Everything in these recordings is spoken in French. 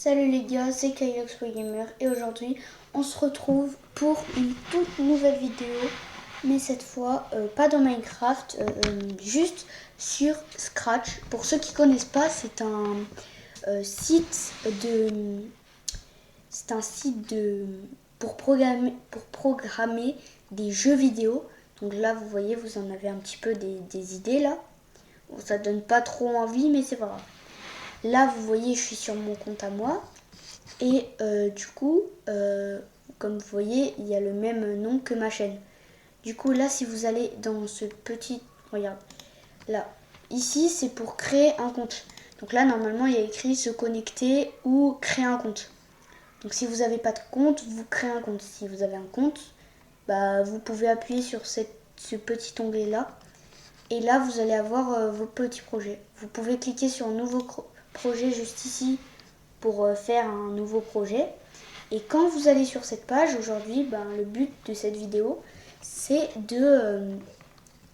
Salut les gars, c'est Kylox Gamer et aujourd'hui on se retrouve pour une toute nouvelle vidéo, mais cette fois pas dans Minecraft, juste sur Scratch. Pour ceux qui connaissent pas, c'est un site pour programmer des jeux vidéo. Donc là vous voyez, vous en avez un petit peu des idées là. Bon, ça donne pas trop envie, mais c'est pas grave. Là, vous voyez, je suis sur mon compte à moi. Et du coup, comme vous voyez, il y a le même nom que ma chaîne. Du coup, là, si vous allez dans ce petit... Regarde, là. Ici, c'est pour créer un compte. Donc là, normalement, il y a écrit se connecter ou créer un compte. Donc si vous n'avez pas de compte, vous créez un compte. Si vous avez un compte, bah, vous pouvez appuyer sur ce petit onglet-là. Et là, vous allez avoir vos petits projets. Vous pouvez cliquer sur un nouveau projet juste ici pour faire un nouveau projet. Et quand vous allez sur cette page, aujourd'hui, le but de cette vidéo, c'est de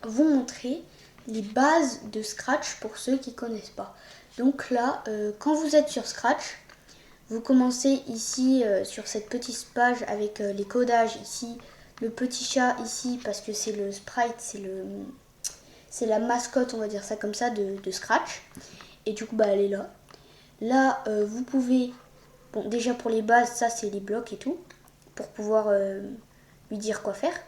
vous montrer les bases de Scratch pour ceux qui ne connaissent pas. Donc là, quand vous êtes sur Scratch, vous commencez ici sur cette petite page avec les codages ici, le petit chat ici parce que c'est le sprite, c'est la mascotte, on va dire ça comme ça, de Scratch. Et du coup, elle est là. Là, vous pouvez... Bon, déjà pour les bases, ça c'est les blocs et tout. Pour pouvoir lui dire quoi faire.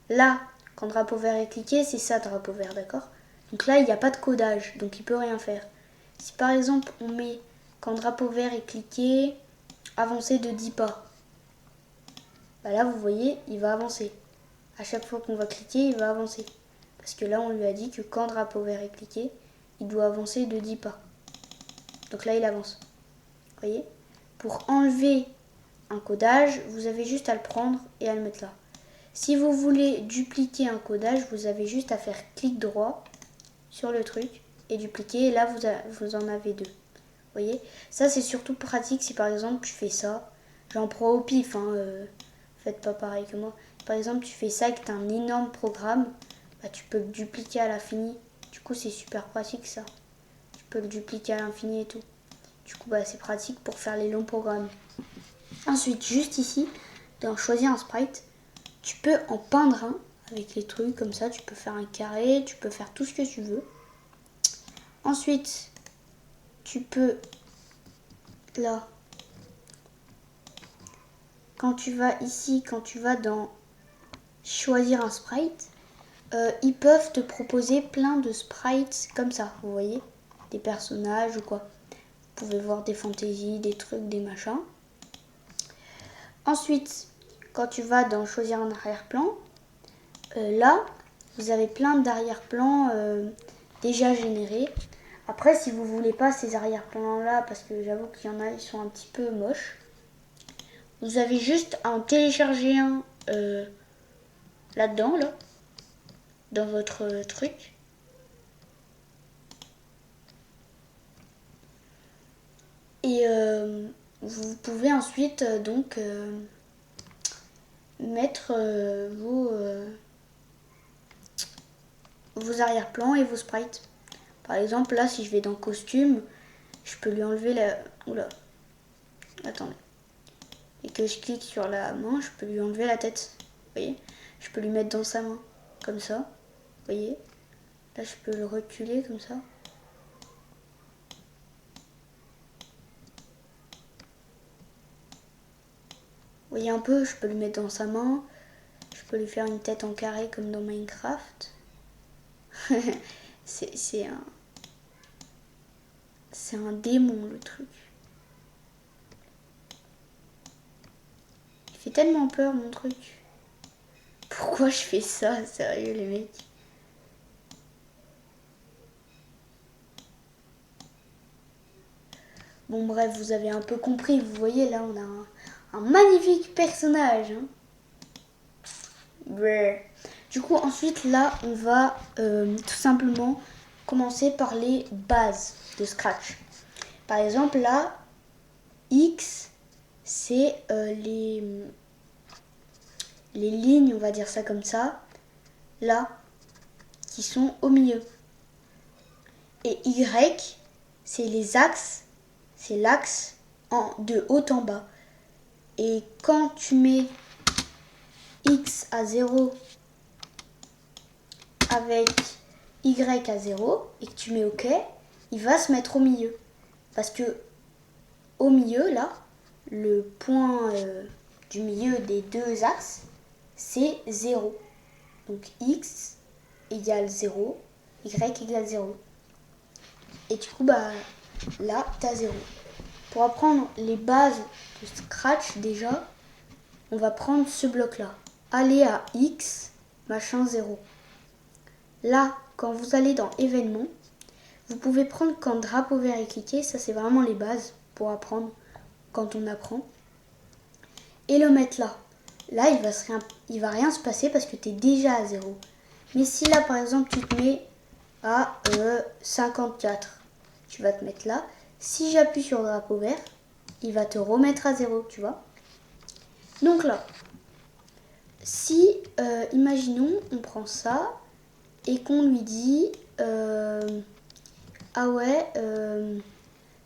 Là, quand drapeau vert est cliqué, c'est ça drapeau vert, d'accord? Donc là, il n'y a pas de codage, donc il peut rien faire. Si par exemple, on met quand drapeau vert est cliqué, avancer de 10 pas. Là, vous voyez, il va avancer. À chaque fois qu'on va cliquer, il va avancer. Parce que là, on lui a dit que quand drapeau vert est cliqué, il doit avancer de 10 pas. Donc là, il avance. Vous voyez? Pour enlever un codage, vous avez juste à le prendre et à le mettre là. Si vous voulez dupliquer un codage, vous avez juste à faire clic droit sur le truc et dupliquer. Et là, vous en avez deux. Vous voyez? Ça, c'est surtout pratique si par exemple tu fais ça. J'en prends au pif, faites pas pareil que moi. Par exemple, tu fais ça et que tu as un énorme programme, tu peux le dupliquer à l'infini. Du coup, c'est super pratique ça. Tu peux le dupliquer à l'infini et tout. Du coup, c'est pratique pour faire les longs programmes. Ensuite, juste ici, dans choisir un sprite, tu peux en peindre un avec les trucs comme ça. Tu peux faire un carré, tu peux faire tout ce que tu veux. Ensuite, tu peux, là, quand tu vas ici, quand tu vas dans choisir un sprite, ils peuvent te proposer plein de sprites comme ça, vous voyez, des personnages ou quoi. Vous pouvez voir des fantaisies, des trucs, des machins. Ensuite, quand tu vas dans choisir un arrière-plan, là, vous avez plein d'arrière-plans déjà générés. Après, si vous voulez pas ces arrière-plans-là, parce que j'avoue qu'il y en a, ils sont un petit peu moches, vous avez juste à en télécharger un là-dedans, là, dans votre truc. Et vous pouvez ensuite donc mettre vos arrière-plans et vos sprites. Par exemple, là, si je vais dans costume, je peux lui enlever la... Oula. Attendez. Et que je clique sur la main, je peux lui enlever la tête. Vous voyez? Je peux lui mettre dans sa main. Comme ça. Vous voyez? Là, je peux le reculer comme ça. Vous voyez un peu, je peux lui mettre dans sa main. Je peux lui faire une tête en carré comme dans Minecraft. C'est un démon le truc. Il fait tellement peur mon truc. Pourquoi je fais ça, sérieux les mecs? Bon bref, vous avez un peu compris, vous voyez là on a un magnifique personnage. Du coup ensuite là on va tout simplement commencer par les bases de Scratch. Par exemple là, X c'est les lignes, on va dire ça comme ça, là, qui sont au milieu. Et Y, c'est les axes, c'est l'axe de haut en bas. Et quand tu mets X à 0 avec Y à 0 et que tu mets OK, il va se mettre au milieu. Parce que au milieu, là, le point du milieu des deux axes, c'est 0. Donc X égale 0, Y égale 0. Et du coup, bah, là, tu as 0. Pour apprendre les bases de Scratch, déjà, on va prendre ce bloc-là. Aller à X, machin 0. Là, quand vous allez dans événements, vous pouvez prendre quand drapeau vert est cliqué, ça c'est vraiment les bases pour apprendre quand on apprend. Et le mettre là. Là, il va rien se passer parce que tu es déjà à 0. Mais si là, par exemple, tu te mets à 54, tu vas te mettre là. Si j'appuie sur le drapeau vert, il va te remettre à 0, tu vois. Donc là, si, imaginons, on prend ça et qu'on lui dit, ah ouais,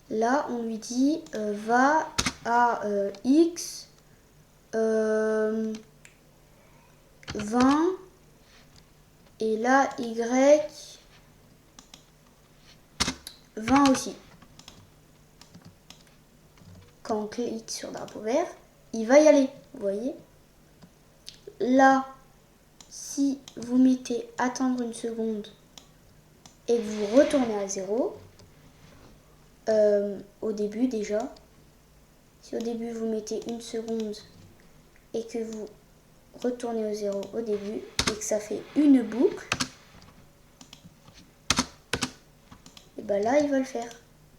là, on lui dit, va à X 20 et là, Y 20 aussi. Quand on clique sur drapeau vert, il va y aller, vous voyez. Là, si vous mettez attendre une seconde et que vous retournez à 0, au début déjà, si au début vous mettez une seconde et que vous retournez au 0 au début et que ça fait une boucle, et ben là il va le faire.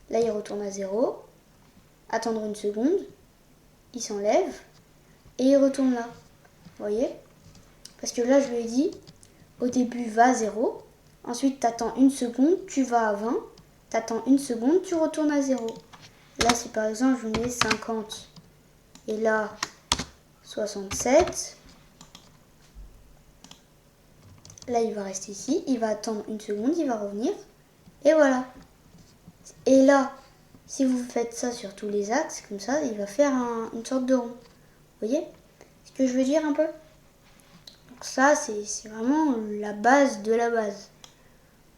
Là il retourne à 0, attendre une seconde, il s'enlève et il retourne là. Vous voyez? Parce que là je lui ai dit au début va à 0, ensuite tu attends une seconde, tu vas à 20, tu attends une seconde, tu retournes à 0. Là si par exemple je mets 50 et là 67, là il va rester ici, il va attendre une seconde, il va revenir et voilà. Et là, si vous faites ça sur tous les axes, comme ça, il va faire une sorte de rond. Vous voyez ce que je veux dire un peu? Donc ça, c'est vraiment la base de la base.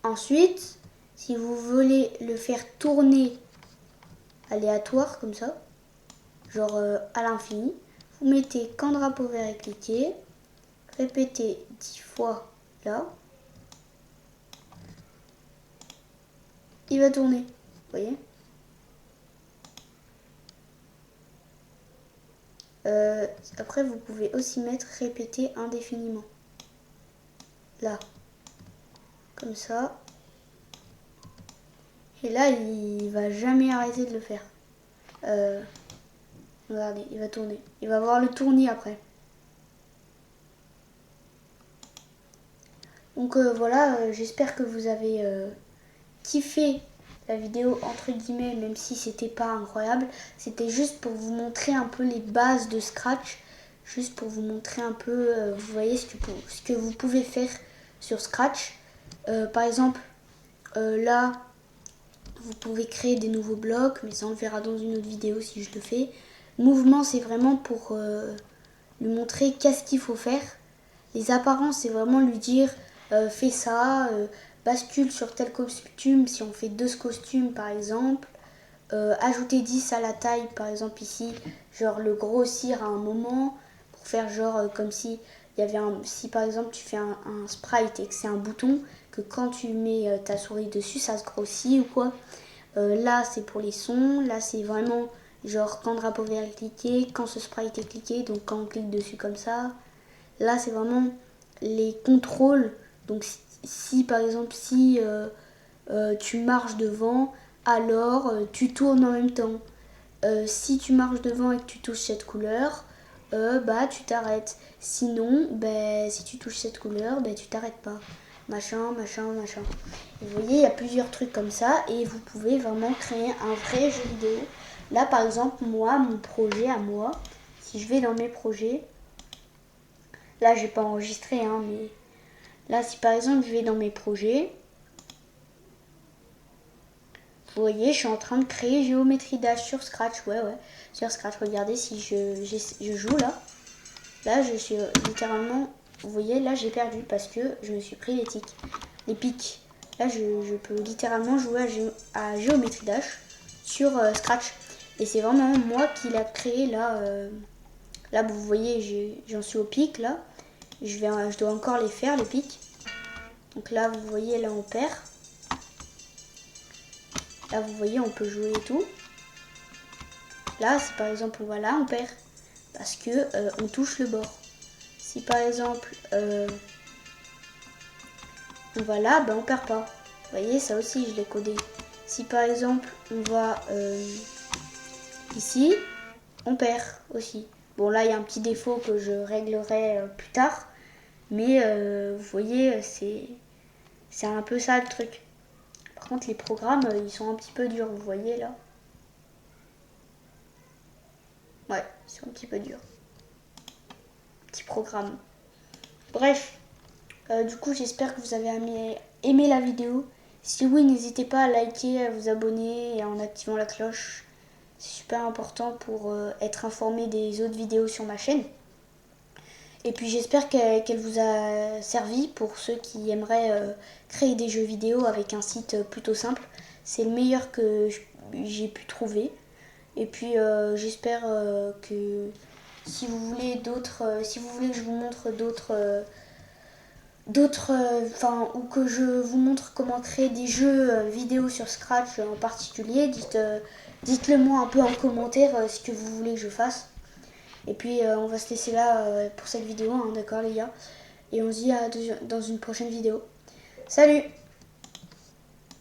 Ensuite, si vous voulez le faire tourner aléatoire, comme ça, genre à l'infini, vous mettez quand drapeau vert est cliqué, répétez 10 fois là, il va tourner. Vous voyez? Après, vous pouvez aussi mettre répéter indéfiniment. Là. Comme ça. Et là, il va jamais arrêter de le faire. Regardez, il va tourner. Il va voir le tournis après. Donc voilà, j'espère que vous avez kiffé la vidéo entre guillemets, même si c'était pas incroyable. C'était juste pour vous montrer un peu les bases de Scratch. Juste pour vous montrer un peu, vous voyez ce que vous pouvez faire sur Scratch. Par exemple, là, vous pouvez créer des nouveaux blocs, mais ça on le verra dans une autre vidéo si je le fais. Mouvement, c'est vraiment pour lui montrer qu'est-ce qu'il faut faire. Les apparences, c'est vraiment lui dire fais ça, bascule sur tel costume si on fait 2 costumes par exemple. Ajouter 10 à la taille par exemple ici, genre le grossir à un moment pour faire genre comme si il y avait si par exemple tu fais un sprite et que c'est un bouton, que quand tu mets ta souris dessus ça se grossit ou quoi. Là c'est pour les sons, là c'est vraiment genre quand le drapeau vert est cliqué, quand ce sprite est cliqué, donc quand on clique dessus comme ça. Là c'est vraiment les contrôles, donc si par exemple si tu marches devant, alors tu tournes en même temps. Si tu marches devant et que tu touches cette couleur, bah tu t'arrêtes. Sinon, si tu touches cette couleur, tu t'arrêtes pas. Machin, machin, machin. Et vous voyez, il y a plusieurs trucs comme ça et vous pouvez vraiment créer un vrai jeu vidéo. Là, par exemple, moi, mon projet à moi, si je vais dans mes projets, là, j'ai pas enregistré, hein, mais là, si par exemple, je vais dans mes projets, Vous voyez, je suis en train de créer Géométrie Dash sur Scratch. Ouais, sur Scratch. Regardez si je joue là. Là, je suis littéralement... Vous voyez, là, j'ai perdu parce que je me suis pris les pics. Là, je peux littéralement jouer à Géométrie Dash sur Scratch. Et c'est vraiment moi qui l'a créé là. Là, vous voyez, j'en suis au pic là. Je dois encore les faire, les pics. Donc là, vous voyez, là, on perd. Là, vous voyez, on peut jouer et tout. Là, si par exemple, voilà, on perd. Parce que on touche le bord. Si par exemple, on va là, ben on perd pas. Vous voyez, ça aussi, je l'ai codé. Si par exemple, on va ici, on perd aussi. Bon, là, il y a un petit défaut que je réglerai plus tard. Mais vous voyez, c'est un peu ça le truc. Par contre, les programmes, ils sont un petit peu durs, vous voyez là. Ouais, ils sont un petit peu durs. Petit programme. Bref, du coup, j'espère que vous avez aimé la vidéo. Si oui, n'hésitez pas à liker, à vous abonner et en activant la cloche. C'est super important pour être informé des autres vidéos sur ma chaîne. Et puis j'espère qu'elle vous a servi pour ceux qui aimeraient créer des jeux vidéo avec un site plutôt simple. C'est le meilleur que j'ai pu trouver. Et puis j'espère que si vous voulez que je vous montre ou que je vous montre comment créer des jeux vidéo sur Scratch en particulier, dites-le moi un peu en commentaire ce que vous voulez que je fasse. Et puis on va se laisser là pour cette vidéo, hein, d'accord les gars. Et on se dit dans une prochaine vidéo. Salut!